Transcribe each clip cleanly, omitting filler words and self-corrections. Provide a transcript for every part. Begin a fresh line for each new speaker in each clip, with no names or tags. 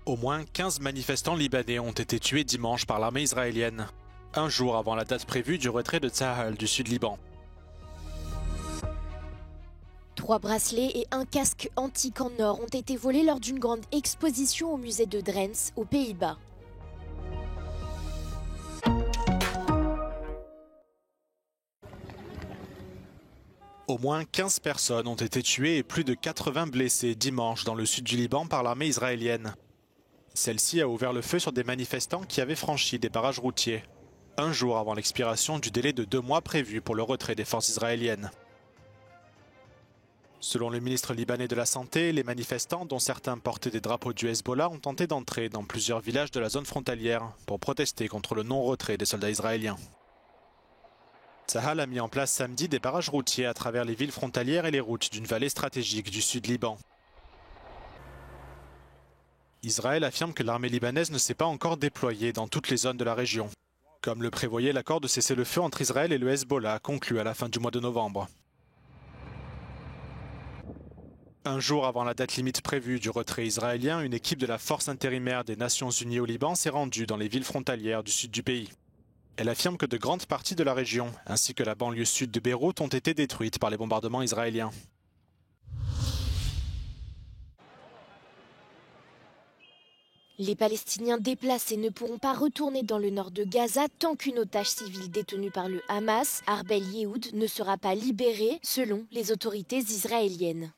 Au moins 15 manifestants libanais ont été tués dimanche par l'armée israélienne, un jour avant la date prévue du retrait de Tsahal du sud-Liban.
3 bracelets et un casque antique en or ont été volés lors d'une grande exposition au musée de Drenthe, aux Pays-Bas.
Au moins 15 personnes ont été tuées et plus de 80 blessés dimanche dans le sud du Liban par l'armée israélienne. Celle-ci a ouvert le feu sur des manifestants qui avaient franchi des barrages routiers, un jour avant l'expiration du délai de 2 mois prévu pour le retrait des forces israéliennes. Selon le ministre libanais de la Santé, les manifestants, dont certains portaient des drapeaux du Hezbollah, ont tenté d'entrer dans plusieurs villages de la zone frontalière pour protester contre le non-retrait des soldats israéliens. Tsahal a mis en place samedi des barrages routiers à travers les villes frontalières et les routes d'une vallée stratégique du sud-Liban. Israël affirme que l'armée libanaise ne s'est pas encore déployée dans toutes les zones de la région, comme le prévoyait l'accord de cessez-le-feu entre Israël et le Hezbollah conclu à la fin du mois de novembre. Un jour avant la date limite prévue du retrait israélien, une équipe de la force intérimaire des Nations Unies au Liban s'est rendue dans les villes frontalières du sud du pays. Elle affirme que de grandes parties de la région, ainsi que la banlieue sud de Beyrouth, ont été détruites par les bombardements israéliens.
Les Palestiniens déplacés ne pourront pas retourner dans le nord de Gaza tant qu'une otage civile détenue par le Hamas, Arbel Yehoud, ne sera pas libérée, selon les autorités israéliennes.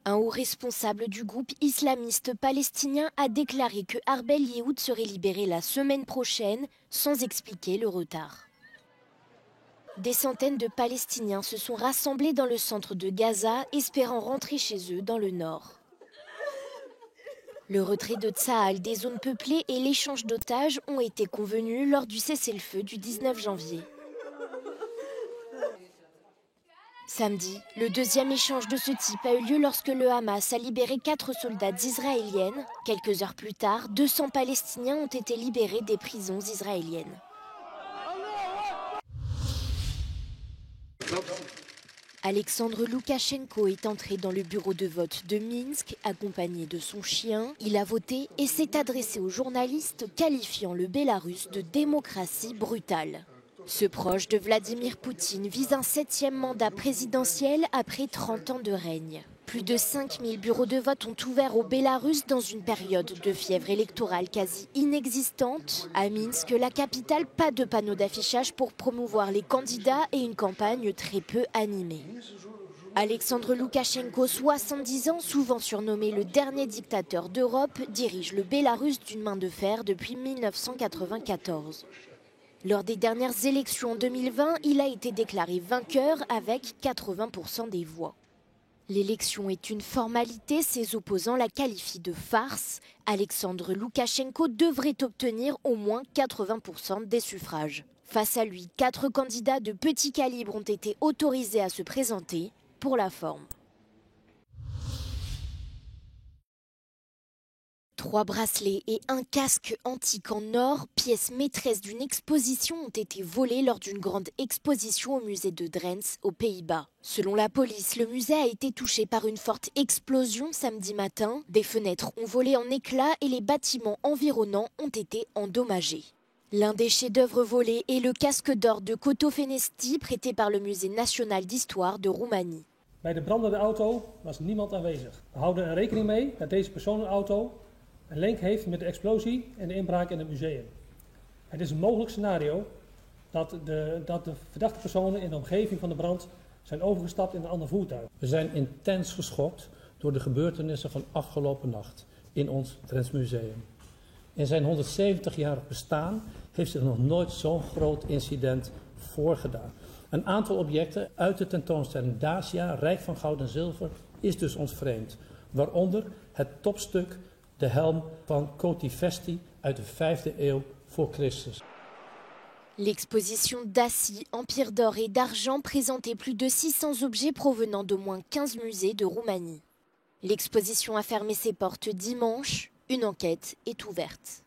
Un haut responsable du groupe islamiste palestinien a déclaré que Arbel Yehoud serait libéré la semaine prochaine, sans expliquer le retard. Des centaines de Palestiniens se sont rassemblés dans le centre de Gaza, espérant rentrer chez eux dans le nord. Le retrait de Tsahal des zones peuplées et l'échange d'otages ont été convenus lors du cessez-le-feu du 19 janvier. Samedi, le deuxième échange de ce type a eu lieu lorsque le Hamas a libéré 4 soldats israéliennes. Quelques heures plus tard, 200 Palestiniens ont été libérés des prisons israéliennes. Alexandre Loukachenko est entré dans le bureau de vote de Minsk, accompagné de son chien. Il a voté et s'est adressé aux journalistes, qualifiant le Bélarus de démocratie brutale. Ce proche de Vladimir Poutine vise un 7e mandat présidentiel après 30 ans de règne. Plus de 5000 bureaux de vote ont ouvert au Bélarus dans une période de fièvre électorale quasi inexistante. À Minsk, la capitale, pas de panneaux d'affichage pour promouvoir les candidats et une campagne très peu animée. Alexandre Loukachenko, 70 ans, souvent surnommé le dernier dictateur d'Europe, dirige le Bélarus d'une main de fer depuis 1994. Lors des dernières élections en 2020, il a été déclaré vainqueur avec 80% des voix. L'élection est une formalité, ses opposants la qualifient de farce. Alexandre Loukachenko devrait obtenir au moins 80% des suffrages. Face à lui, 4 candidats de petit calibre ont été autorisés à se présenter pour la forme. 3 bracelets et un casque antique en or, pièces maîtresses d'une exposition, ont été volés lors d'une grande exposition au musée de Drenthe, aux Pays-Bas. Selon la police, le musée a été touché par une forte explosion samedi matin. Des fenêtres ont volé en éclats et les bâtiments environnants ont été endommagés. L'un des chefs-d'œuvre volés est le casque d'or de Coto Fenesti, prêté par le Musée national d'histoire de Roumanie.
Bij de brandende auto was niemand aanwezig. We houden er rekening mee dat deze personenauto een link heeft met de explosie en de inbraak in het museum. Het is een mogelijk scenario dat de verdachte personen in de omgeving van de brand zijn overgestapt in een ander voertuig. We zijn intens geschokt door de gebeurtenissen van afgelopen nacht in ons Drents Museum. In zijn 170-jarig bestaan heeft zich nog nooit zo'n groot incident voorgedaan. Een aantal objecten uit de tentoonstelling Dacia, rijk van goud en zilver, is dus ontvreemd. Waaronder het topstuk, de helm van Coto Fenesti uit de 5e eeuw voor Christus.
L'exposition d'Acie, Empire d'or et d'argent présentait plus de 600 objets provenant d'au moins 15 musées de Roumanie. L'exposition a fermé ses portes dimanche. Une enquête est ouverte.